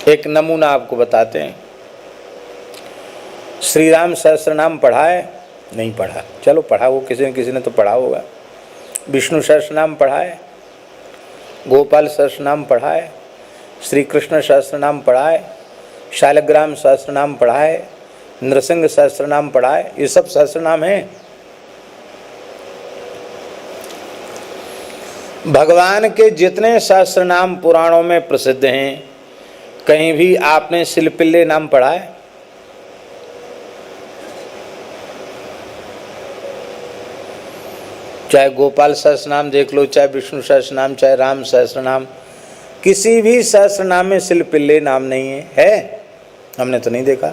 एक नमूना आपको बताते हैं। श्री राम सहस्रनाम पढ़ा है? नहीं पढ़ा, चलो पढ़ा, वो किसी ने तो पढ़ा होगा। विष्णु सहस्रनाम पढ़ा है, गोपाल सहस्रनाम पढ़ा है, श्री कृष्ण सहस्रनाम पढ़ा है, शालग्राम सहस्रनाम पढ़ा है, नृसिंह सहस्रनाम पढ़ा है। ये सब सहस्रनाम हैं। भगवान के जितने सहस्रनाम पुराणों में प्रसिद्ध हैं, कहीं भी आपने सिलपिल्ले नाम पढ़ा है? चाहे गोपाल सहस्रनाम देख लो, चाहे विष्णु सहस्रनाम, चाहे राम सहस्रनाम, किसी भी सहस्रनाम में सिलपिल्ले नाम नहीं है? हमने तो नहीं देखा।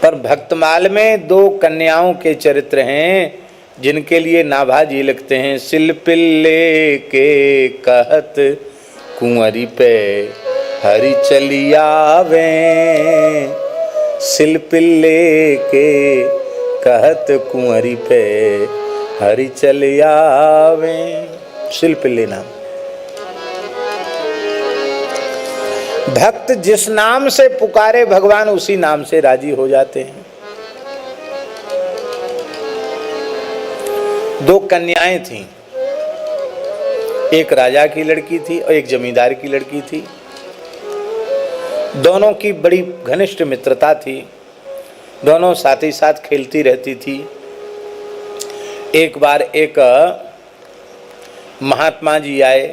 पर भक्तमाल में 2 कन्याओं के चरित्र हैं जिनके लिए नाभाजी लिखते हैं, सिलपिल्ले के कहत कुंवरी पे हरि चलियावे, सिलपिल्ले के कहत कुंवरी पे हरि चलियावे। सिलपिल्ले नाम। भक्त जिस नाम से पुकारे भगवान उसी नाम से राजी हो जाते हैं। 2 कन्याएं थीं, एक राजा की लड़की थी और एक जमींदार की लड़की थी। दोनों की बड़ी घनिष्ठ मित्रता थी, दोनों साथ ही साथ खेलती रहती थी। एक बार एक महात्मा जी आए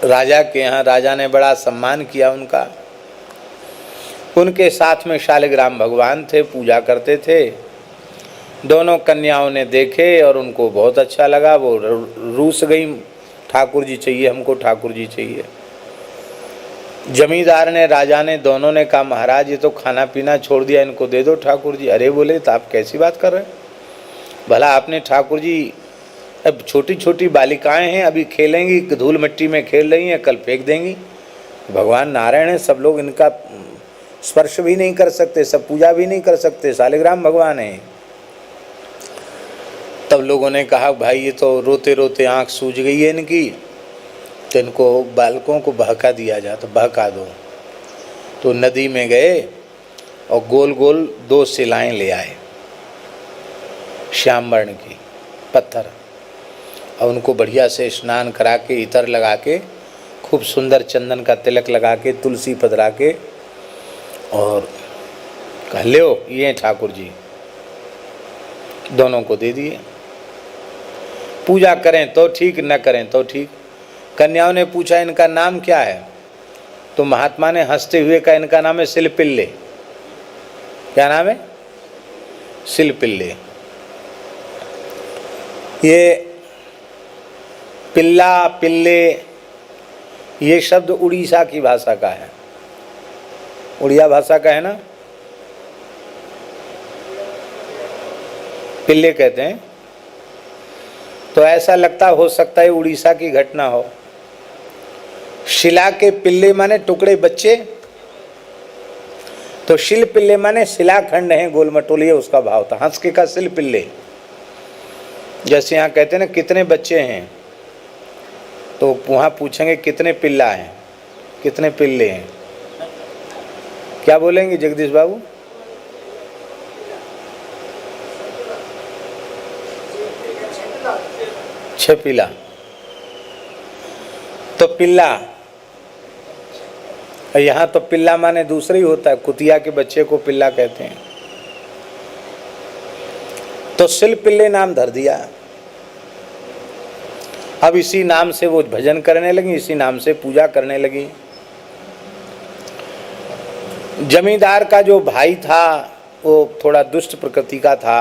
राजा के यहाँ, राजा ने बड़ा सम्मान किया उनका। उनके साथ में शालिग्राम भगवान थे, पूजा करते थे। दोनों कन्याओं ने देखे और उनको बहुत अच्छा लगा, वो रूस गई, ठाकुर जी चाहिए हमको, ठाकुर जी चाहिए। जमींदार ने, राजा ने, दोनों ने कहा महाराज ये तो खाना पीना छोड़ दिया, इनको दे दो ठाकुर जी। अरे बोले तो आप कैसी बात कर रहे हैं, भला आपने ठाकुर जी, अब छोटी छोटी बालिकाएं हैं, अभी खेलेंगी, धूल मिट्टी में खेल रही हैं, कल फेंक देंगी। भगवान नारायण है, सब लोग इनका स्पर्श भी नहीं कर सकते, सब पूजा भी नहीं कर सकते, शालिग्राम भगवान है। तब लोगों ने कहा भाई ये तो रोते रोते आंख सूज गई है इनकी, तो इनको बालकों को बहका दिया जाए, तो बहका दो। तो नदी में गए और गोल गोल 2 शिलाएं ले आए, श्याम वर्ण की पत्थर, और उनको बढ़िया से स्नान करा के, इतर लगा के, खूब सुंदर चंदन का तिलक लगा के, तुलसी पधरा के, और कह लो ये ठाकुर जी। दोनों को दे दिए। पूजा करें तो ठीक, न करें तो ठीक। कन्याओं ने पूछा इनका नाम क्या है? तो महात्मा ने हंसते हुए कहा इनका नाम है सिलपिल्ले। क्या नाम है? सिलपिल्ले। ये पिल्ला, पिल्ले, ये शब्द उड़ीसा की भाषा का है, उड़िया भाषा का है ना, पिल्ले कहते हैं। तो ऐसा लगता हो सकता है उड़ीसा की घटना हो। शिला के पिल्ले माने टुकड़े बच्चे, तो शिल पिल्ले माने शिलाखंड है, गोल मटोलिए, उसका भाव था। हंस के का शिल पिल्ले, जैसे यहाँ कहते हैं ना कितने बच्चे हैं, तो वहाँ पूछेंगे कितने पिल्ला हैं, कितने पिल्ले हैं, क्या बोलेंगे जगदीश बाबू? छह पिल्ला। तो पिल्ला, यहाँ तो पिल्ला माने दूसरा ही होता है, कुतिया के बच्चे को पिल्ला कहते हैं। तो सिल पिल्ले नाम धर दिया। अब इसी नाम से वो भजन करने लगी, इसी नाम से पूजा करने लगी। जमींदार का जो भाई था वो थोड़ा दुष्ट प्रकृति का था,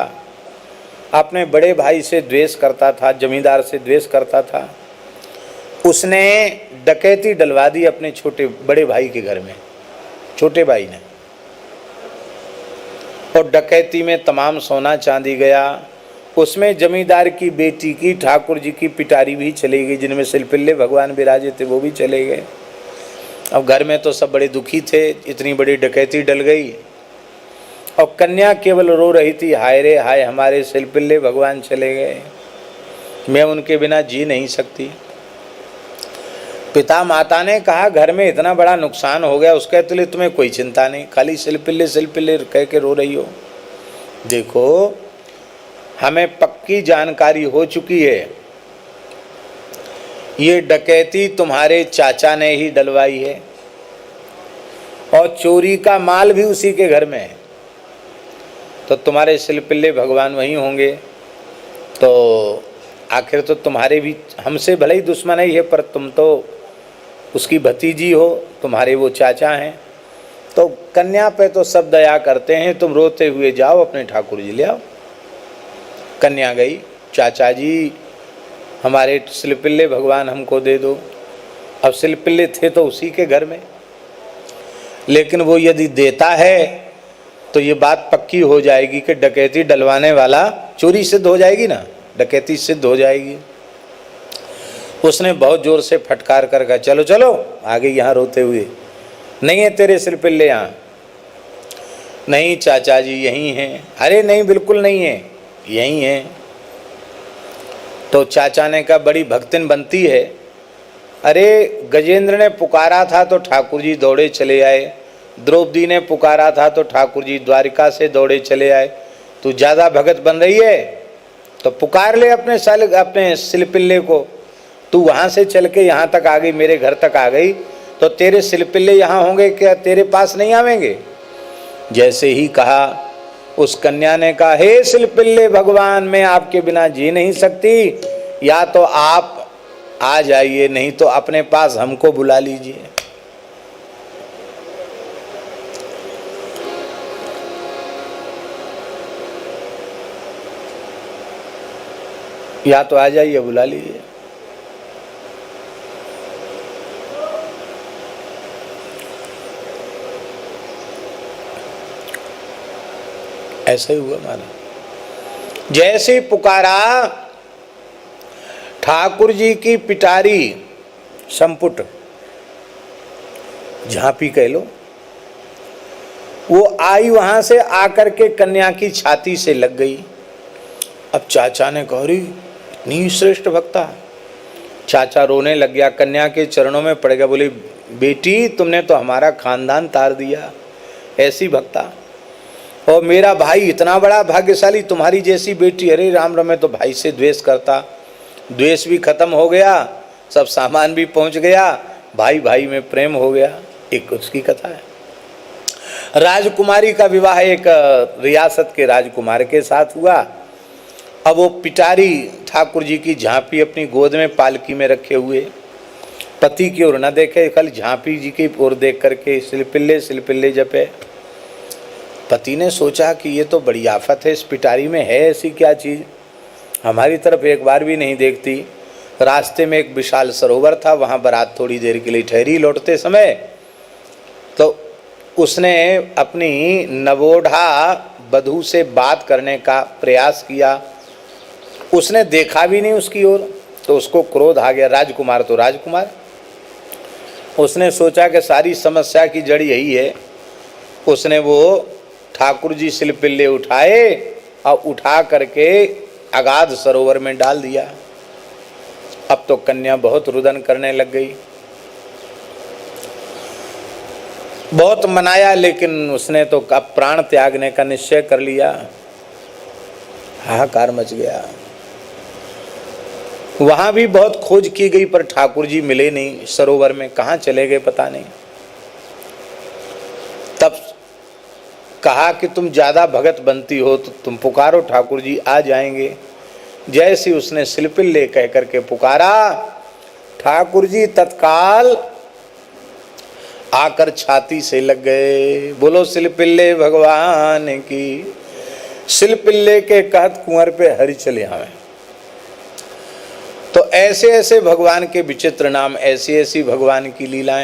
अपने बड़े भाई से द्वेष करता था, जमींदार से द्वेष करता था। उसने डकैती डलवा दी अपने छोटे बड़े भाई के घर में, छोटे भाई ने, और डकैती में तमाम सोना चांदी गया। उसमें जमींदार की बेटी की, ठाकुर जी की पिटारी भी चली गई, जिनमें सिलपिल्ले भगवान विराजे थे वो भी चले गए। अब घर में तो सब बड़े दुखी थे, इतनी बड़ी डकैती डल गई। और कन्या केवल रो रही थी, हाय रे हाय, हमारे सिलपिल्ले भगवान चले गए, मैं उनके बिना जी नहीं सकती। पिता माता ने कहा घर में इतना बड़ा नुकसान हो गया, उसके लिए तुम्हें कोई चिंता नहीं, खाली सिलपिल्ले कह के रो रही हो। देखो हमें पक्की जानकारी हो चुकी है, ये डकैती तुम्हारे चाचा ने ही डलवाई है और चोरी का माल भी उसी के घर में है, तो तुम्हारे सिलपिल्ले भगवान वहीं होंगे। तो आखिर तो तुम्हारे भी हमसे भले ही दुश्मन ही है, पर तुम तो उसकी भतीजी हो, तुम्हारे वो चाचा हैं, तो कन्या पे तो सब दया करते हैं, तुम रोते हुए जाओ अपने ठाकुर जी ले आओ। कन्या गई, चाचा जी हमारे सिलपिल्ले भगवान हमको दे दो। अब सिलपिल्ले थे तो उसी के घर में, लेकिन वो यदि देता है तो ये बात पक्की हो जाएगी कि डकैती डलवाने वाला, चोरी सिद्ध हो जाएगी ना, डकैती सिद्ध हो जाएगी। उसने बहुत जोर से फटकार कर कहा चलो चलो, आ गई यहाँ रोते हुए, नहीं है तेरे सिलपिल्ले यहाँ? नहीं चाचा जी यहीं हैं। अरे नहीं बिल्कुल नहीं है, यहीं हैं। तो चाचा ने कहा बड़ी भक्तिन बनती है, अरे गजेंद्र ने पुकारा था तो ठाकुर जी दौड़े चले आए, द्रौपदी ने पुकारा था तो ठाकुर जी द्वारिका से दौड़े चले आए, तू ज़्यादा भगत बन रही है तो पुकार ले अपने सिलपिल्ले को। तू वहाँ से चल के यहाँ तक आ गई, मेरे घर तक आ गई, तो तेरे सिलपिल्ले यहाँ होंगे क्या, तेरे पास नहीं आवेंगे? जैसे ही कहा उस कन्या ने कहा हे सिलपिल्ले भगवान, मैं आपके बिना जी नहीं सकती, या तो आप आ जाइए नहीं तो अपने पास हमको बुला लीजिए। या तो आ जाइए बुला लीजिए। ऐसा ही हुआ माना। जैसे पुकारा, ठाकुर जी की पिटारी संपुट झांपी कह लो, वो आई वहां से आकर के कन्या की छाती से लग गई। अब चाचा ने कहा रे इतनी श्रेष्ठ भक्ता, चाचा रोने लग गया, कन्या के चरणों में पड़ गया, बोले बेटी तुमने तो हमारा खानदान तार दिया, ऐसी भक्ता, और मेरा भाई इतना बड़ा भाग्यशाली, तुम्हारी जैसी बेटी। अरे राम रमे तो भाई से द्वेष करता, द्वेष भी खत्म हो गया, सब सामान भी पहुंच गया, भाई भाई में प्रेम हो गया। एक उसकी कथा है। राजकुमारी का विवाह एक रियासत के राजकुमार के साथ हुआ। अब वो पिटारी ठाकुर जी की झांपी अपनी गोद में पालकी में रखे हुए, पति की ओर न देखे, कल झांपी जी की ओर देख करके सिलपिल्ले सिलपिल्ले जपे। पति ने सोचा कि ये तो बड़ी आफत है, इस पिटारी में है ऐसी क्या चीज़, हमारी तरफ एक बार भी नहीं देखती। रास्ते में एक विशाल सरोवर था, वहाँ बारात थोड़ी देर के लिए ठहरी। लौटते समय तो उसने अपनी नवोढ़ा वधू से बात करने का प्रयास किया, उसने देखा भी नहीं उसकी ओर, तो उसको क्रोध आ गया। राजकुमार तो राजकुमार, उसने सोचा कि सारी समस्या की जड़ यही है। उसने वो ठाकुर जी सिलपिल्ले उठाए और उठा करके अगाध सरोवर में डाल दिया। अब तो कन्या बहुत रुदन करने लग गई, बहुत मनाया, लेकिन उसने तो अब प्राण त्यागने का निश्चय कर लिया। हाहाकार मच गया। वहां भी बहुत खोज की गई पर ठाकुर जी मिले नहीं, सरोवर में कहाँ चले गए पता नहीं। तब कहा कि तुम ज्यादा भगत बनती हो तो तुम पुकारो, ठाकुर जी आ जाएंगे। जैसे उसने सिलपिल्ले कह करके पुकारा, ठाकुर जी तत्काल आकर छाती से लग गए। बोलो सिलपिल्ले भगवान की। सिलपिल्ले के कहत कुंवर पे हरि चले आवे। तो ऐसे ऐसे भगवान के विचित्र नाम, ऐसी ऐसी भगवान की लीलाएं।